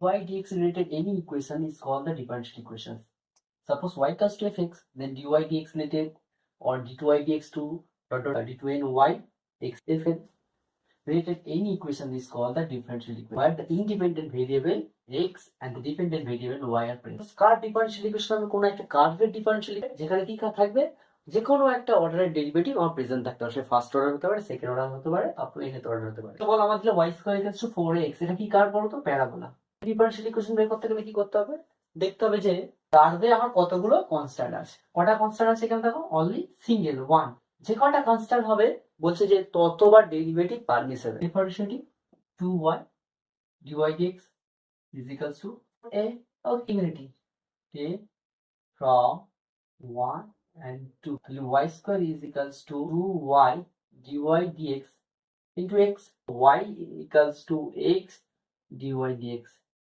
y dx related any equation is called the differential equation. Suppose y equals to fx, then dy dx related or d2y dx2 d2n y x fn related any equation is called the differential equation, where the independent variable x and the dependent variable y are present. Car differential equation আমি কোন একটা কার্ভের differential যেখানে কি থাকবে, যে কোনো একটা অর্ডারের ডেরিভেটিভ আমার প্রেজেন্ট থাকতে পারে, সে ফার্স্ট অর্ডার হতে পারে, সেকেন্ড অর্ডার হতে পারে, আপ টু nth অর্ডার হতে পারে। তো বল আমাদের y square equals to 4x, এটা কি কার বলো তো? প্যারাবোলা। ডিফারেনশিয়াল ইকুয়েশন বের করতে গেলে কি করতে হবে? দেখতে হবে যে কার্ভে আমার কতগুলো কনস্ট্যান্ট আছে। কটা কনস্ট্যান্ট আছে এখানে দেখো? Only single one. যে কটা কনস্ট্যান্ট হবে বলছে যে ততবার derivative permissible. Differentiating 2y dy dx is equals to a of infinity a from 1 and 2. y square is equals to 2y dy dx into x. Y equals to x dy dx